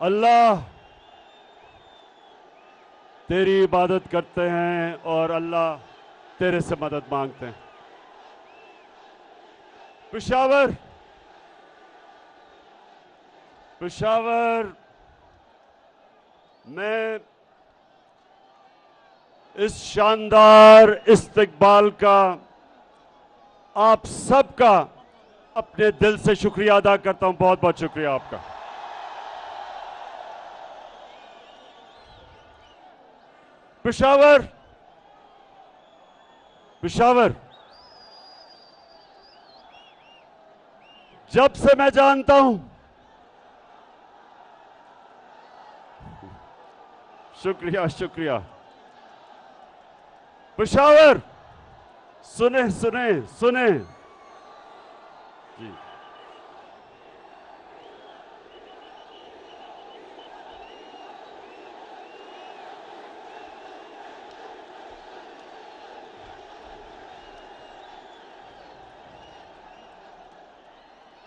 अल्लाह तेरी इबादत करते हैं और अल्लाह तेरे से मदद मांगते हैं। पेशावर में इस शानदार इस्तकबाल का आप सबका अपने दिल से शुक्रिया अदा करता हूं। बहुत बहुत शुक्रिया आपका। पेशावर जब से मैं जानता हूं, शुक्रिया। पेशावर सुने जी।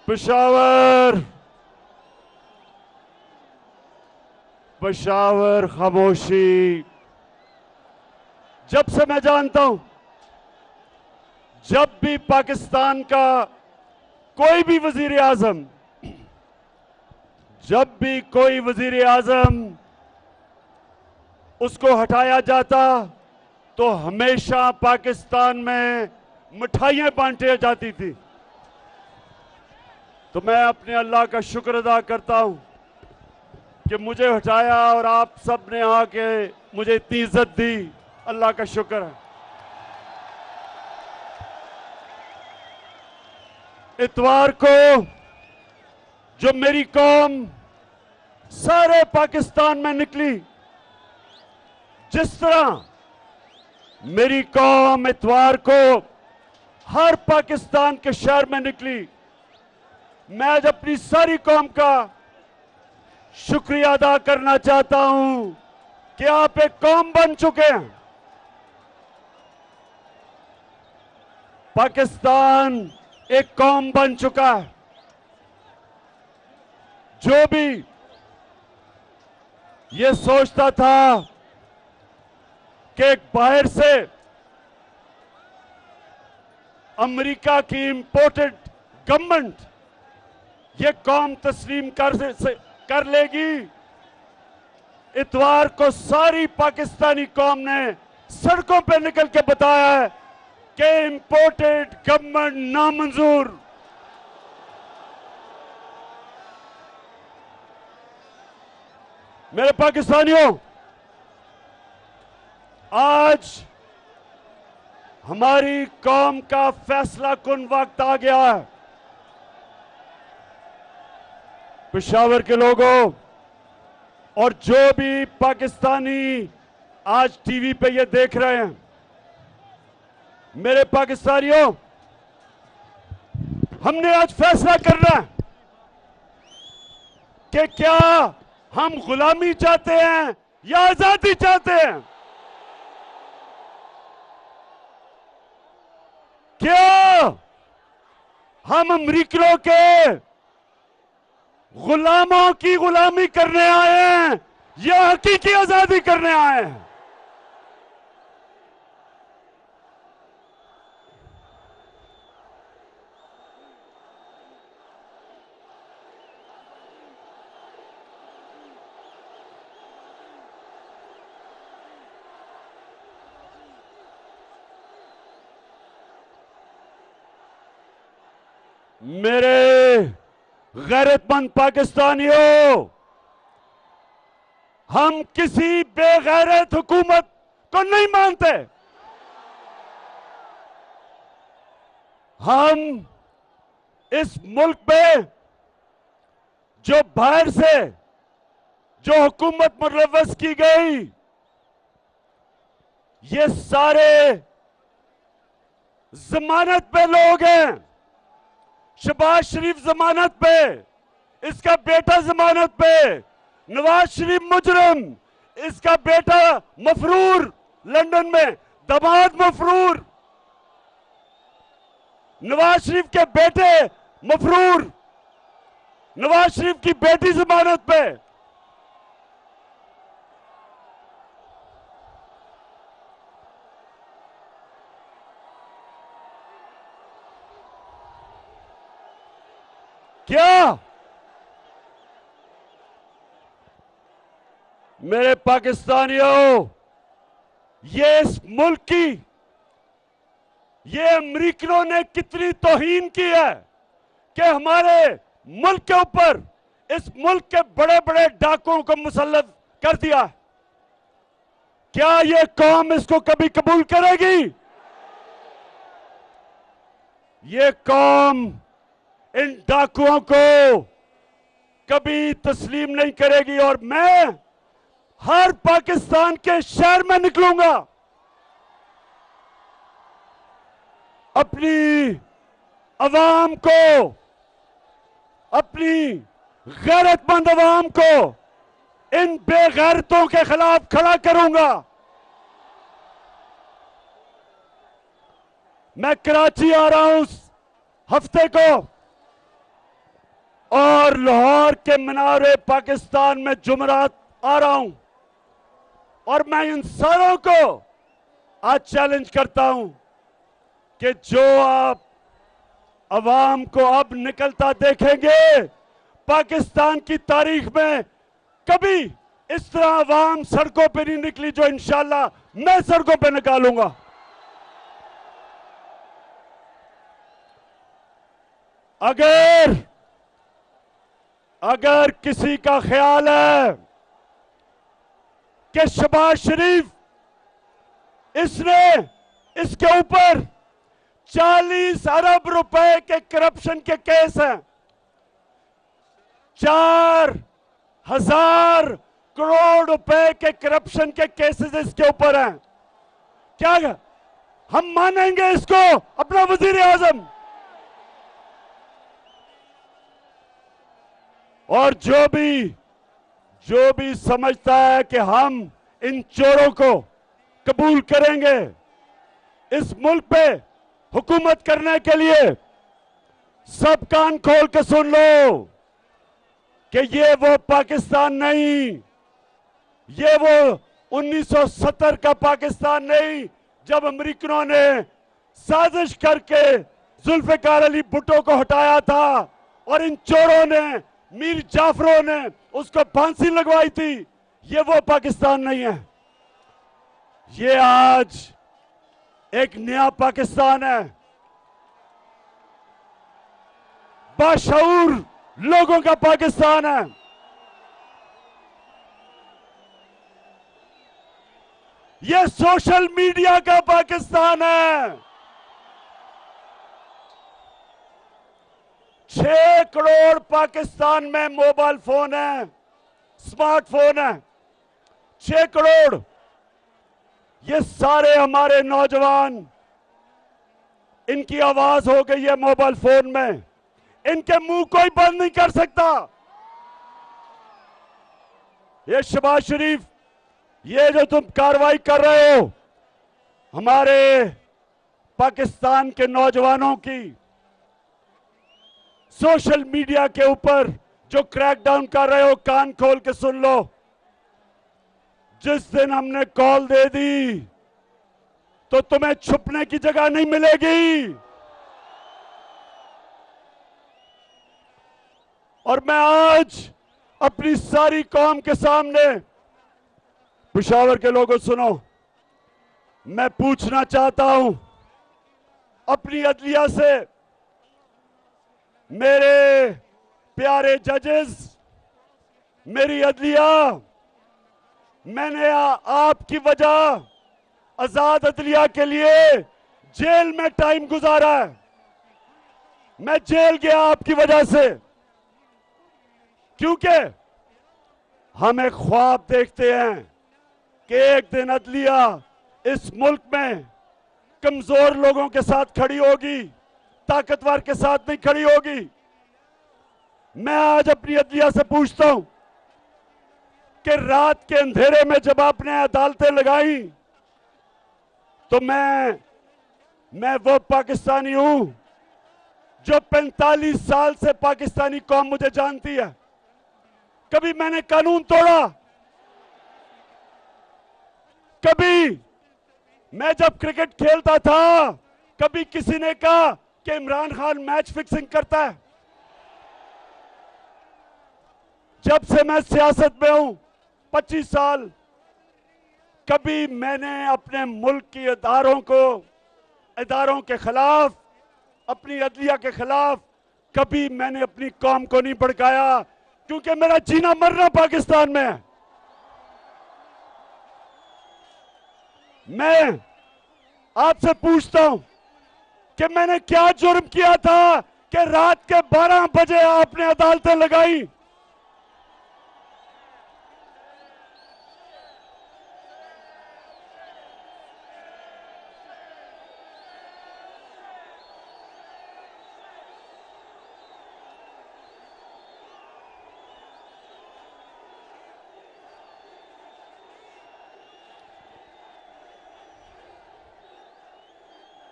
पेशावर खामोशी। जब से मैं जानता हूं, जब भी पाकिस्तान का कोई भी वजीर आजम, उसको हटाया जाता तो हमेशा पाकिस्तान में मिठाइयां बांटी जाती थी। तो मैं अपने अल्लाह का शुक्र अदा करता हूं कि मुझे हटाया और आप सब ने आके मुझे इतनी इज्जत दी। अल्लाह का शुक्र है। इतवार को जो मेरी कौम सारे पाकिस्तान में निकली, जिस तरह मेरी कौम इतवार को हर पाकिस्तान के शहर में निकली, मैं आज अपनी सारी कौम का शुक्रिया अदा करना चाहता हूं कि आप एक कौम बन चुके हैं। पाकिस्तान एक कौम बन चुका है। जो भी ये सोचता था कि बाहर से अमेरिका की इंपोर्टेड गवर्नमेंट ये कौम तस्लीम कर लेगी, इतवार को सारी पाकिस्तानी कौम ने सड़कों पर निकल के बताया है कि इंपोर्टेड गवर्नमेंट नामंजूर। मेरे पाकिस्तानियों, आज हमारी कौम का फैसला कुन वक्त आ गया है। पेशावर के लोगों और जो भी पाकिस्तानी आज टीवी पे ये देख रहे हैं, मेरे पाकिस्तानियों, हमने आज फैसला करना है कि क्या हम गुलामी चाहते हैं या आजादी चाहते हैं। क्या हम अमरीकियों के गुलामों की गुलामी करने आए हैं या हकीकी आजादी करने आए हैं। मेरे गैरतमंद पाकिस्तानियों, हम किसी बेगैरत हुकूमत को नहीं मानते। हम इस मुल्क में जो बाहर से जो हुकूमत मुलव्वस की गई, ये सारे जमानत पे लोग हैं। शहबाज शरीफ जमानत पे, इसका बेटा जमानत पे, नवाज शरीफ मुजरिम, इसका बेटा मफरूर लंदन में, दामाद मफरूर, नवाज शरीफ के बेटे मफरूर, नवाज शरीफ की बेटी जमानत पे, क्या मेरे पाकिस्तानियों, ये इस मुल्क की, ये अमरीकियों ने कितनी तौहीन की है कि हमारे मुल्क के ऊपर इस मुल्क के बड़े बड़े डाकुओं को मुसल्लत कर दिया है। क्या ये कौम इसको कभी कबूल करेगी? ये कौम इन डाकुओं को कभी तस्लीम नहीं करेगी और मैं हर पाकिस्तान के शहर में निकलूंगा, अपनी अवाम को, अपनी गैरतमंद अवाम को इन बेगैरतों के खिलाफ खड़ा करूंगा। मैं कराची आ रहा हूं इस हफ्ते को और लाहौर के मीनार पाकिस्तान में जुमेरात आ रहा हूं और मैं इन सारों को आज चैलेंज करता हूं कि जो आप अवाम को अब निकलता देखेंगे, पाकिस्तान की तारीख में कभी इस तरह अवाम सड़कों पर नहीं निकली जो इंशाल्लाह मैं सड़कों पर निकालूंगा। अगर किसी का ख्याल है कि शहबाज शरीफ, इसके ऊपर 40 अरब रुपए के करप्शन के केस हैं, 4,000 करोड़ रुपए के करप्शन के केसेस इसके ऊपर हैं, क्या हम मानेंगे इसको अपना वजीर आजम? और जो भी समझता है कि हम इन चोरों को कबूल करेंगे इस मुल्क पे हुकूमत करने के लिए, सब कान खोल के सुन लो कि ये वो पाकिस्तान नहीं, ये वो 1970 का पाकिस्तान नहीं जब अमेरिकनों ने साजिश करके जुल्फिकार अली भुट्टो को हटाया था और इन चोरों ने, मीर जाफरों ने उसको फांसी लगवाई थी। ये वो पाकिस्तान नहीं है। ये आज एक नया पाकिस्तान है, बाशऊर लोगों का पाकिस्तान है। ये सोशल मीडिया का पाकिस्तान है। 6 करोड़ पाकिस्तान में मोबाइल फोन है, स्मार्टफोन है, 6 करोड़। ये सारे हमारे नौजवान, इनकी आवाज हो गई है मोबाइल फोन में, इनके मुंह कोई बंद नहीं कर सकता। ये शहबाज शरीफ, ये जो तुम कार्रवाई कर रहे हो हमारे पाकिस्तान के नौजवानों की, सोशल मीडिया के ऊपर जो क्रैकडाउन कर रहे हो, कान खोल के सुन लो। जिस दिन हमने कॉल दे दी तो तुम्हें छुपने की जगह नहीं मिलेगी। और मैं आज अपनी सारी कौम के सामने, पेशावर के लोगों सुनो, मैं पूछना चाहता हूं अपनी अदलिया से, मेरे प्यारे जजेस, मेरी अदलिया, मैंने आपकी वजह आजाद अदलिया के लिए जेल में टाइम गुजारा है। मैं जेल गया आपकी वजह से, क्योंकि हम एक ख्वाब देखते हैं कि एक दिन अदलिया इस मुल्क में कमजोर लोगों के साथ खड़ी होगी, ताकतवर के साथ नहीं खड़ी होगी। मैं आज अपनी अदलिया से पूछता हूं कि रात के अंधेरे में जब आपने अदालतें लगाई तो मैं वो पाकिस्तानी हूं जो 45 साल से पाकिस्तानी कौम मुझे जानती है। कभी मैंने कानून तोड़ा? कभी मैं जब क्रिकेट खेलता था, कभी किसी ने कहा कि इमरान खान मैच फिक्सिंग करता है? जब से मैं सियासत में हूं 25 साल, कभी मैंने अपने मुल्क की इदारों के खिलाफ, अपनी अदलिया के खिलाफ कभी मैंने अपनी कौम को नहीं भड़काया, क्योंकि मेरा जीना मरना पाकिस्तान में है। मैं आपसे पूछता हूं कि मैंने क्या जुर्म किया था कि रात के 12 बजे आपने अदालतें लगाई?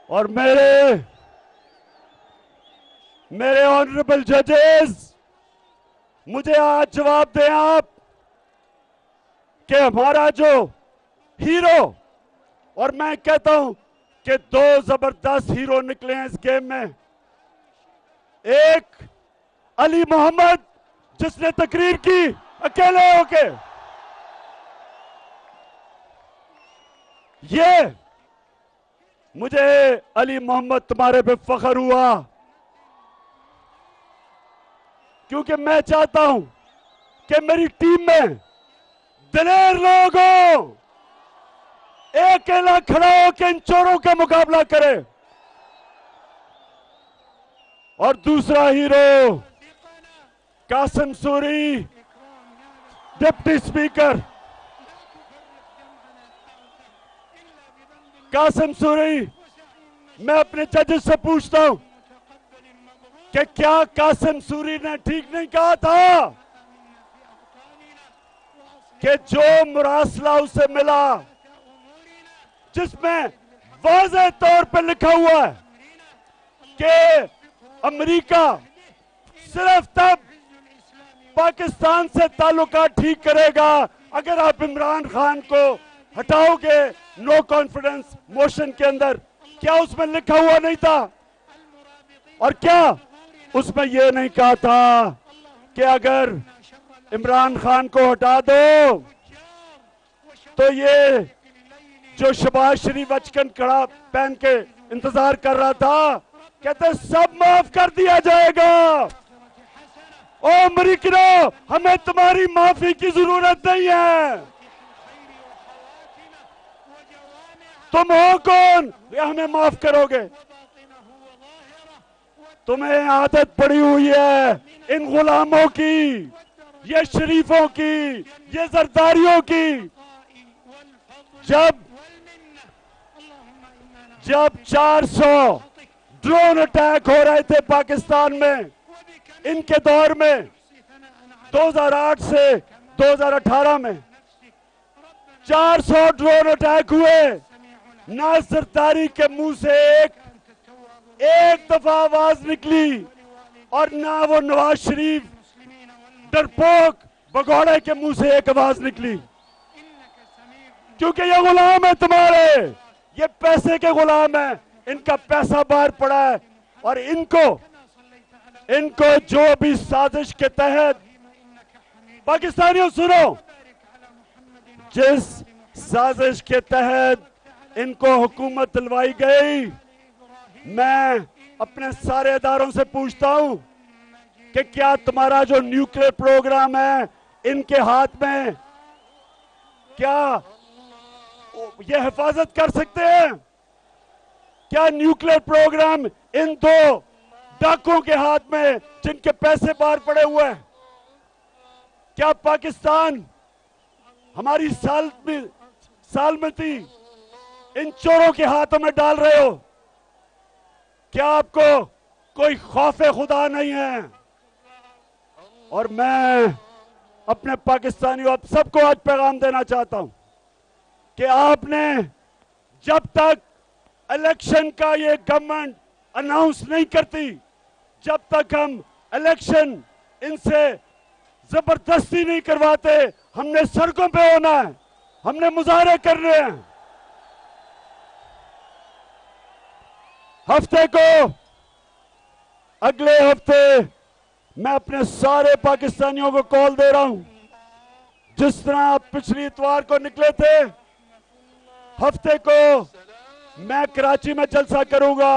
और मेरे ऑनरेबल जजेस, मुझे आज जवाब दें आप कि हमारा जो हीरो, और मैं कहता हूं कि 2 जबरदस्त हीरो निकले हैं इस गेम में। एक अली मोहम्मद, जिसने तकरीर की अकेले होके, ये मुझे अली मोहम्मद तुम्हारे पे फख्र हुआ, क्योंकि मैं चाहता हूं कि मेरी टीम में दिलेर लोग हो, अकेला खड़ा होकर इन चोरों का मुकाबला करे। और दूसरा hero Qasim Suri, deputy speaker Qasim Suri, मैं अपने जजेस से पूछता हूं कि क्या कासिम सूरी ने ठीक नहीं कहा था कि जो मुरासला उसे मिला, जिसमें वाज़ेह तौर पर लिखा हुआ है कि अमेरिका सिर्फ तब पाकिस्तान से ताल्लुकात ठीक करेगा अगर आप इमरान खान को हटाओगे नो कॉन्फिडेंस मोशन के अंदर? क्या उसमें लिखा हुआ नहीं था? और क्या उसमें यह नहीं कहा था कि अगर इमरान खान को हटा दो तो ये जो शहबाज शरीफ बचकन कड़ा पहन के इंतजार कर रहा था, कहते सब माफ कर दिया जाएगा। ओ अमेरिकनों, हमें तुम्हारी माफी की जरूरत नहीं है। तुम हो कौन या हमें माफ करोगे? तुम्हें आदत पड़ी हुई है इन गुलामों की, ये शरीफों की, ये जरदारियों की। जब 400 ड्रोन अटैक हो रहे थे पाकिस्तान में, इनके दौर में 2008 से 2018 में 400 ड्रोन अटैक हुए, ना जरदारी के मुंह से एक दफा आवाज निकली, और ना वो नवाज शरीफ डरपोक भगौड़े के मुंह से एक आवाज निकली, क्योंकि ये गुलाम है तुम्हारे, ये पैसे के गुलाम है, इनका पैसा बाहर पड़ा है। और इनको जो भी साजिश के तहत, पाकिस्तानियों सुनो, जिस साजिश के तहत इनको हुकूमत दिलवाई गई, मैं अपने सारे इदारों से पूछता हूं कि क्या तुम्हारा जो न्यूक्लियर प्रोग्राम है इनके हाथ में, क्या ये हिफाजत कर सकते हैं? क्या न्यूक्लियर प्रोग्राम इन 2 डाकुओं के हाथ में, जिनके पैसे बाहर पड़े हुए हैं? क्या पाकिस्तान हमारी सालमती इन चोरों के हाथों में डाल रहे हो? क्या आपको कोई खौफे खुदा नहीं है? और मैं अपने पाकिस्तानियों, आप सबको आज पैगाम देना चाहता हूं कि आपने जब तक इलेक्शन का ये गवर्नमेंट अनाउंस नहीं करती, जब तक हम इलेक्शन इनसे जबरदस्ती नहीं करवाते, हमने सड़कों पे होना है, हमने मुजाहरे करने हैं। अगले हफ्ते मैं अपने सारे पाकिस्तानियों को कॉल दे रहा हूं, जिस तरह आप पिछली इतवार को निकले थे, हफ्ते को मैं कराची में जलसा करूंगा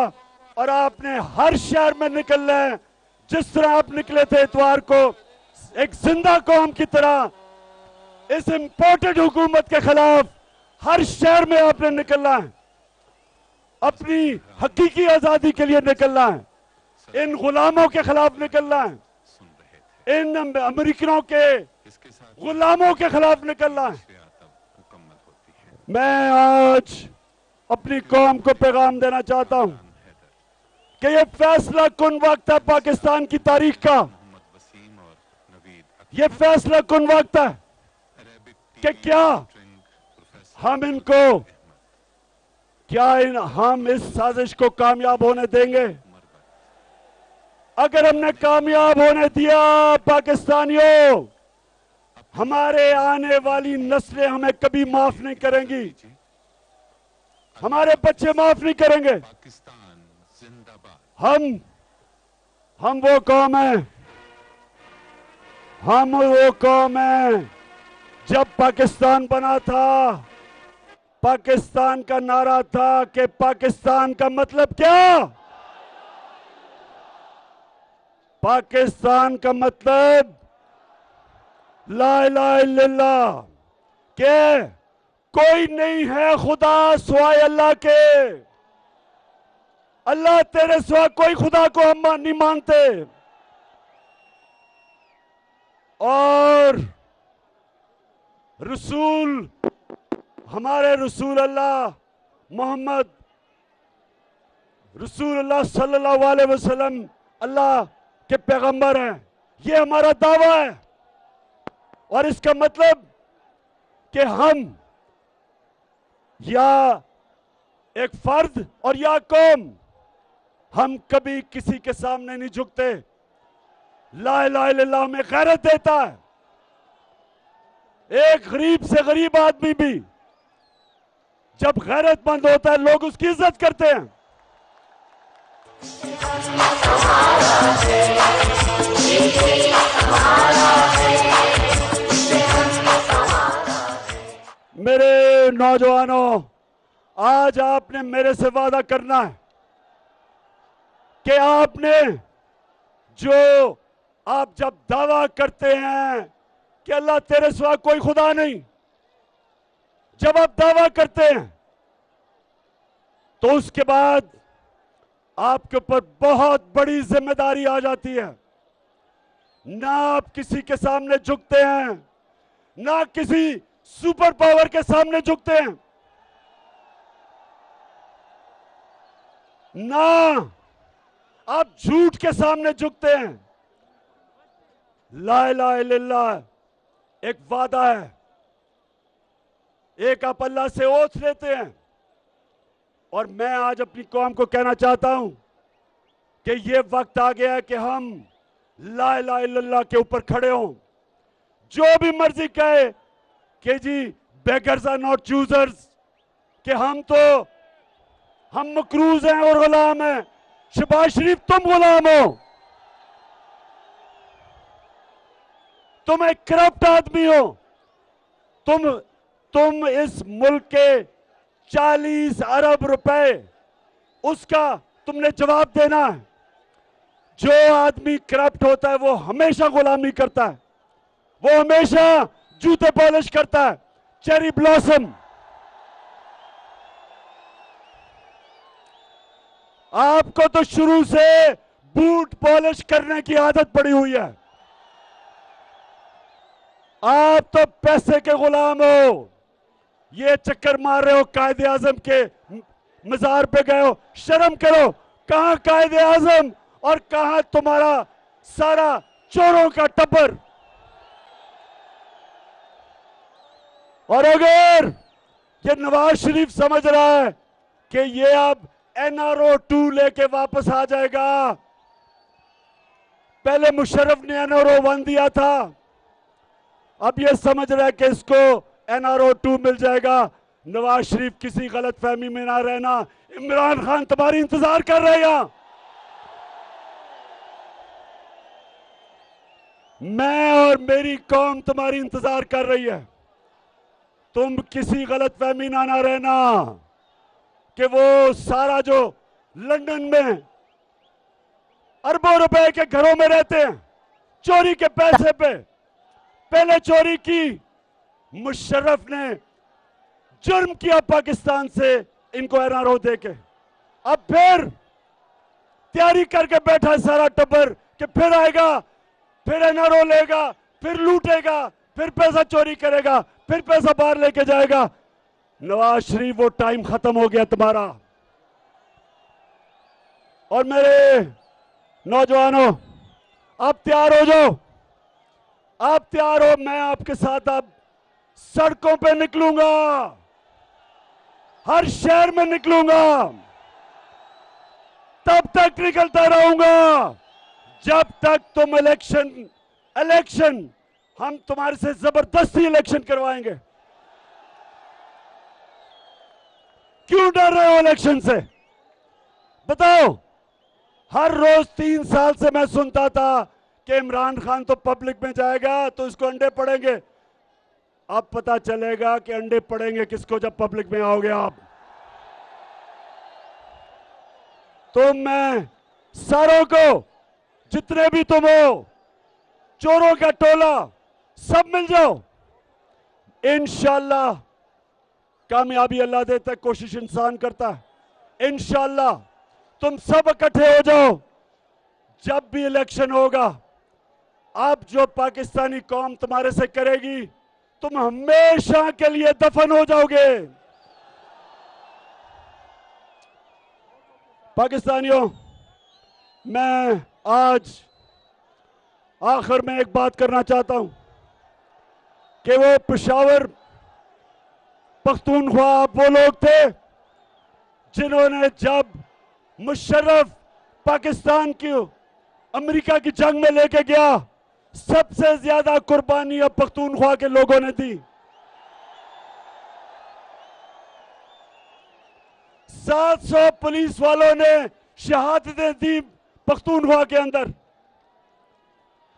और आपने हर शहर में निकलना है। जिस तरह आप निकले थे इतवार को, एक जिंदा कौम की तरह इस इंपोर्टेड हुकूमत के खिलाफ हर शहर में आपने निकलना है, अपनी हकीकी आजादी के लिए निकलना है, इन गुलामों के खिलाफ निकलना है, इन अमेरिकनों के गुलामों के खिलाफ निकलना है। मैं आज अपनी कौम को पैगाम देना चाहता हूं कि ये फैसला कुन वक्त है पाकिस्तान की तारीख का, ये फैसला कुन वक्त है कि क्या हम इनको, हम इस साजिश को कामयाब होने देंगे? अगर हमने कामयाब होने दिया पाकिस्तानियों, हमारे आने वाली नस्लें हमें कभी माफ नहीं करेंगी, हमारे बच्चे माफ नहीं करेंगे। हम वो कौम है, हम वो कौम है, जब पाकिस्तान बना था, पाकिस्तान का नारा था कि पाकिस्तान का मतलब क्या? पाकिस्तान का मतलब ला इलाहा इल्लल्लाह, के कोई नहीं है खुदा सिवाय अल्लाह के, अल्लाह तेरे सिवा कोई खुदा को हम नहीं मानते। और रसूल, हमारे रसूल अल्लाह मोहम्मद रसूल अल्लाह सल्लल्लाहु अलैहि वसल्लम अल्लाह के पैगंबर हैं, ये हमारा दावा है। और इसका मतलब कि हम या एक फर्द और या कौम, हम कभी किसी के सामने नहीं झुकते। ला इलाहा इल्लल्लाह में गैरत देता है। एक गरीब से गरीब आदमी भी जब गैरतमंद होता है, लोग उसकी इज्जत करते हैं। मेरे नौजवानों, आज आपने मेरे से वादा करना है कि आपने, जो आप जब दावा करते हैं कि अल्लाह तेरे सिवा कोई खुदा नहीं, जब आप दावा करते हैं तो उसके बाद आपके ऊपर बहुत बड़ी जिम्मेदारी आ जाती है। ना आप किसी के सामने झुकते हैं, ना किसी सुपर पावर के सामने झुकते हैं, ना आप झूठ के सामने झुकते हैं। ला इलाहा इल्लल्लाह एक वादा है, एक आप अल्लाह से ओथ लेते हैं। और मैं आज अपनी कौम को कहना चाहता हूं कि ये वक्त आ गया है कि हम ला इलाहा इल्लल्लाह के ऊपर खड़े हों। जो भी मर्जी कहे कि जी बेगर्स आर नॉट चूजर्स, कि हम मकरूज हैं और गुलाम हैं। शहबाज शरीफ, तुम गुलाम हो, तुम एक करप्ट आदमी हो, तुम इस मुल्क के 40 अरब रुपए, उसका तुमने जवाब देना है। जो आदमी करप्ट होता है वो हमेशा गुलामी करता है, वो हमेशा जूते पॉलिश करता है। चेरी ब्लॉसम, आपको तो शुरू से बूट पॉलिश करने की आदत पड़ी हुई है। आप तो पैसे के गुलाम हो। ये चक्कर मार रहे हो, कायदे आजम के मजार पे गए हो, शर्म करो। कहां कायदे आजम और कहां तुम्हारा सारा चोरों का टब्बर? और अगर ये नवाज शरीफ समझ रहा है कि ये अब NRO 2 लेके वापस आ जाएगा, पहले मुशर्रफ ने NRO 1 दिया था, अब ये समझ रहा है कि इसको NRO 2 मिल जाएगा। नवाज शरीफ, किसी गलत फहमी में ना रहना, इमरान खान तुम्हारी इंतजार कर रहे हैं। मैं और मेरी कौम तुम्हारी इंतजार कर रही है। तुम किसी गलतफहमी ना रहना कि वो सारा जो लंदन में अरबों रुपए के घरों में रहते हैं चोरी के पैसे पे, पहले चोरी की, मुशर्रफ ने जुर्म किया पाकिस्तान से इनको एनआरओ देके, अब फिर तैयारी करके बैठा है सारा टब्बर कि फिर आएगा, फिर एनआरओ लेगा, फिर लूटेगा, फिर पैसा चोरी करेगा, फिर पैसा बाहर लेके जाएगा। नवाज शरीफ, वो टाइम खत्म हो गया तुम्हारा। और मेरे नौजवानों, आप तैयार हो जाओ, आप तैयार हो, मैं आपके साथ अब सड़कों पे निकलूंगा, हर शहर में निकलूंगा, तब तक निकलता रहूंगा जब तक तुम इलेक्शन हम तुम्हारे से जबरदस्ती इलेक्शन करवाएंगे। क्यों डर रहे हो इलेक्शन से? बताओ। हर रोज 3 साल से मैं सुनता था कि इमरान खान तो पब्लिक में जाएगा तो इसको अंडे पड़ेंगे। अब पता चलेगा कि अंडे पड़ेंगे किसको जब पब्लिक में आओगे आप। तो मैं सारों को, जितने भी तुम हो, चोरों का टोला, सब मिल जाओ। इंशाअल्लाह कामयाबी अल्लाह देता है, कोशिश इंसान करता है। इंशाअल्लाह तुम सब इकट्ठे हो जाओ। जब भी इलेक्शन होगा, अब जो पाकिस्तानी कौम तुम्हारे से करेगी, तुम हमेशा के लिए दफन हो जाओगे। पाकिस्तानियों, मैं आज आखिर में एक बात करना चाहता हूं कि वो पेशावर पख्तूनख्वा वो लोग थे जिन्होंने, जब मुशर्रफ पाकिस्तान की अमेरिका की जंग में लेके गया, सबसे ज्यादा कुर्बानी अब पख्तूनख्वा के लोगों ने दी। 700 पुलिस वालों ने शहादतें दी पख्तूनख्वा के अंदर।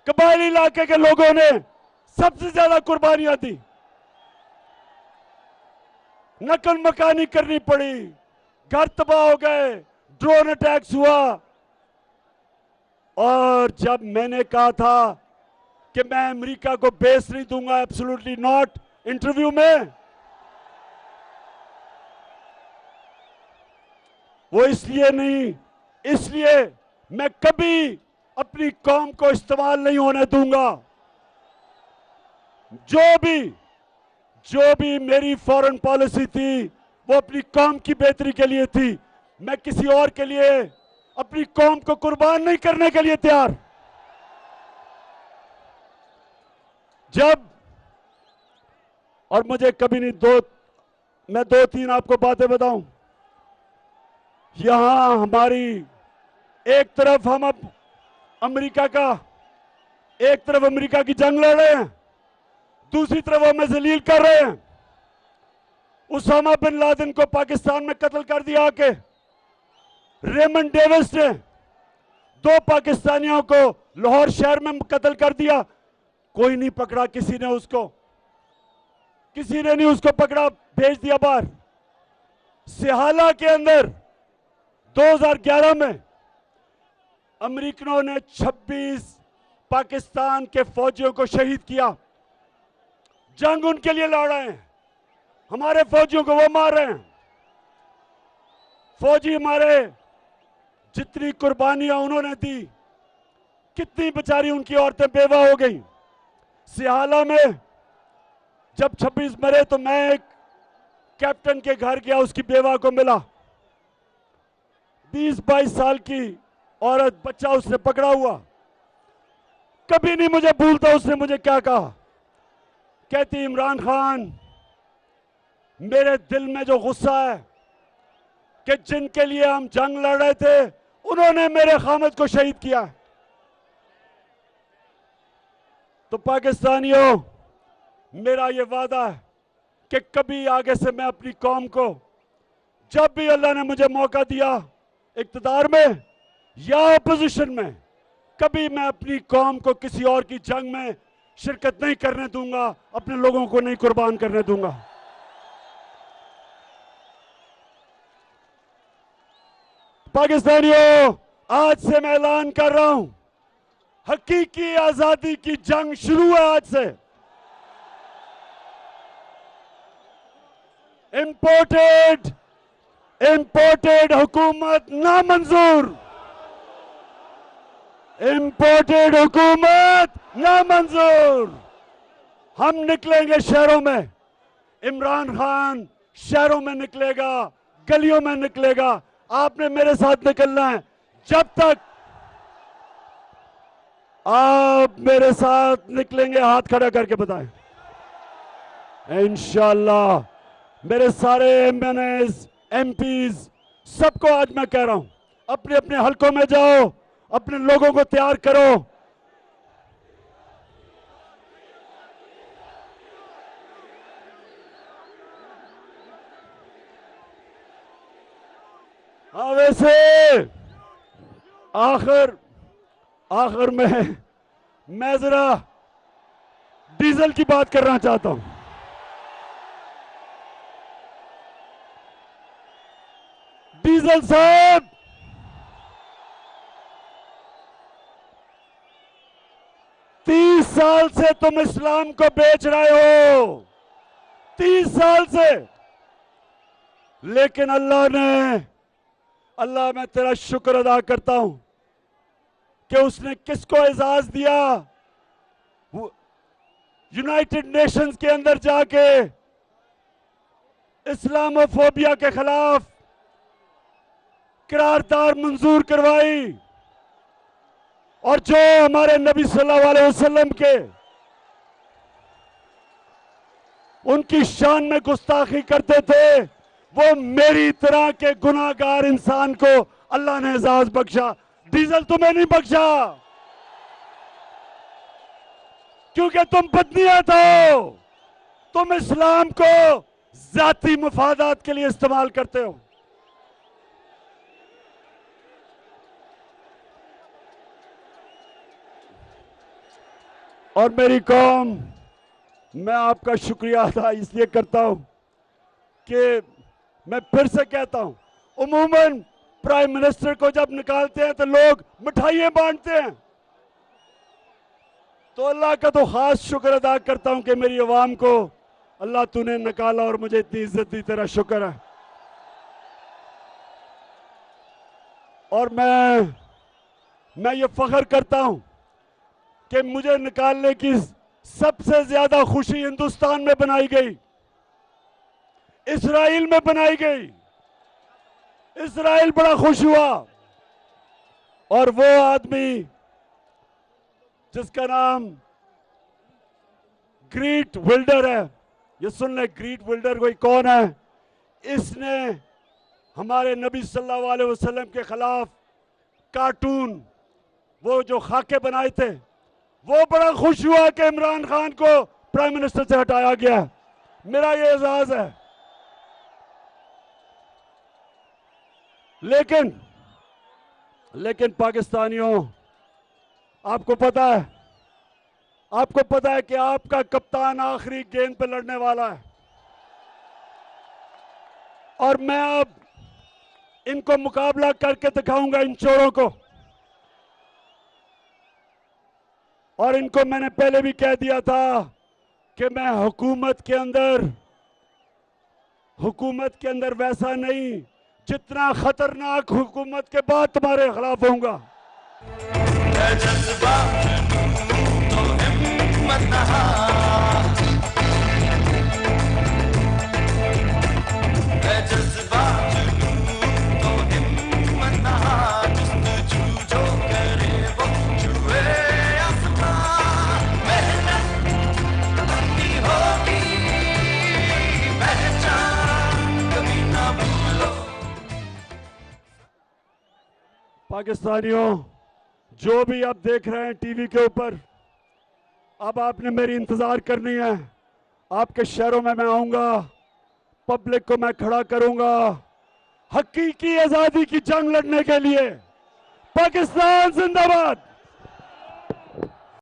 कबायली इलाके के लोगों ने सबसे ज्यादा कुर्बानियां दी। नकल मकानी करनी पड़ी, घर तबाह हो गए, ड्रोन अटैक्स हुआ। और जब मैंने कहा था कि मैं अमेरिका को बेस नहीं दूंगा, एब्सोल्युटली नॉट, इंटरव्यू में, वो इसलिए नहीं, इसलिए मैं कभी अपनी कौम को इस्तेमाल नहीं होने दूंगा। जो भी मेरी फॉरेन पॉलिसी थी वो अपनी कौम की बेहतरी के लिए थी। मैं किसी और के लिए अपनी कौम को कुर्बान नहीं करने के लिए तैयार। जब, और मुझे कभी नहीं, मैं 2-3 आपको बातें बताऊं। यहां हमारी, एक तरफ हम अब अमेरिका की जंग लड़ रहे हैं, दूसरी तरफ हमें जलील कर रहे हैं। उसामा बिन लादेन को पाकिस्तान में कत्ल कर दिया आके। रेमंड डेविस ने 2 पाकिस्तानियों को लाहौर शहर में कत्ल कर दिया, कोई नहीं पकड़ा, किसी ने नहीं उसको पकड़ा, भेज दिया बाहर। सिहाला के अंदर 2011 में अमेरिकनों ने 26 पाकिस्तान के फौजियों को शहीद किया। जंग उनके लिए लड़ रहे हैं, हमारे फौजियों को वो मार रहे हैं। फौजी हमारे, जितनी कुर्बानियां उन्होंने दी, कितनी बेचारी उनकी औरतें बेवा हो गई। सिहाला में जब 26 मरे तो मैं एक कैप्टन के घर गया, उसकी बेवा को मिला, 20-22 साल की औरत, बच्चा उसने पकड़ा हुआ। कभी नहीं मुझे भूलता उसने मुझे क्या कहा। कहती, इमरान खान, मेरे दिल में जो गुस्सा है कि जिनके लिए हम जंग लड़ रहे थे उन्होंने मेरे खामद को शहीद किया। तो पाकिस्तानियों, मेरा ये वादा है कि कभी आगे से मैं अपनी कौम को, जब भी अल्लाह ने मुझे मौका दिया इक्तदार में या अपोजिशन में, कभी मैं अपनी कौम को किसी और की जंग में शिरकत नहीं करने दूंगा, अपने लोगों को नहीं कुर्बान करने दूंगा। पाकिस्तानियों, आज से मैं ऐलान कर रहा हूं, हकीकी आजादी की जंग शुरू है आज से। इंपोर्टेड हुकूमत नामंजूर, इंपोर्टेड हुकूमत नामंजूर। हम निकलेंगे शहरों में, इमरान खान शहरों में निकलेगा, गलियों में निकलेगा। आपने मेरे साथ निकलना है। जब तक आप मेरे साथ निकलेंगे, हाथ खड़ा करके बताएं। इंशाअल्लाह मेरे सारे एमएनएस, एमपीज, सबको आज मैं कह रहा हूं, अपने अपने हलकों में जाओ, अपने लोगों को तैयार करो। हाँ, वैसे आखिर में मैं जरा डीजल की बात करना चाहता हूं। डीजल साहब, तीस साल से तुम इस्लाम को बेच रहे हो, 30 साल से। लेकिन अल्लाह मैं तेरा शुक्र अदा करता हूं कि उसने किसको एजाज दिया, यूनाइटेड नेशंस के अंदर जाके इस्लामोफोबिया के खिलाफ करारदाद मंजूर करवाई। और जो हमारे नबी सल्लल्लाहु अलैहि वसल्लम के उनकी शान में गुस्ताखी करते थे, वो मेरी तरह के गुनाहगार इंसान को अल्लाह ने एजाज बख्शा। डीजल तुम्हें नहीं बख्शा, क्योंकि तुम बदनीयत हो। तुम इस्लाम को जाती मुफादात के लिए इस्तेमाल करते हो। और मेरी कौम, मैं आपका शुक्रिया अदा इसलिए करता हूं कि मैं फिर से कहता हूं, उमूमन प्राइम मिनिस्टर को जब निकालते हैं तो लोग मिठाइयां बांटते हैं। तो अल्लाह का तो खास शुक्र अदा करता हूं कि मेरी अवाम को अल्लाह तूने निकाला और मुझे इतनी इज्जत दी, तेरा शुक्र है। और मैं ये फख्र करता हूं कि मुझे निकालने की सबसे ज्यादा खुशी हिंदुस्तान में बनाई गई, इजराइल में बनाई गई। इजराइल बड़ा खुश हुआ। और वो आदमी जिसका नाम ग्रीट विल्डर है, ये सुन ले, ग्रीट विल्डर कोई कौन है? इसने हमारे नबी सल्लल्लाहु अलैहि वसल्लम के खिलाफ कार्टून, वो जो खाके बनाए थे, वो बड़ा खुश हुआ कि इमरान खान को प्राइम मिनिस्टर से हटाया गया। मेरा ये एजाज है। लेकिन पाकिस्तानियों, आपको पता है कि आपका कप्तान आखिरी गेंद पे लड़ने वाला है। और मैं अब इनको मुकाबला करके दिखाऊंगा, इन चोरों को। और इनको मैंने पहले भी कह दिया था कि मैं हुकूमत के अंदर वैसा नहीं, जितना खतरनाक हुकूमत के बाद तुम्हारे खिलाफ होऊंगा। पाकिस्तानियों, जो भी आप देख रहे हैं टीवी के ऊपर, अब आपने मेरी इंतजार करनी है। आपके शहरों में मैं आऊंगा, पब्लिक को मैं खड़ा करूंगा हकीकी आजादी की जंग लड़ने के लिए। पाकिस्तान जिंदाबाद।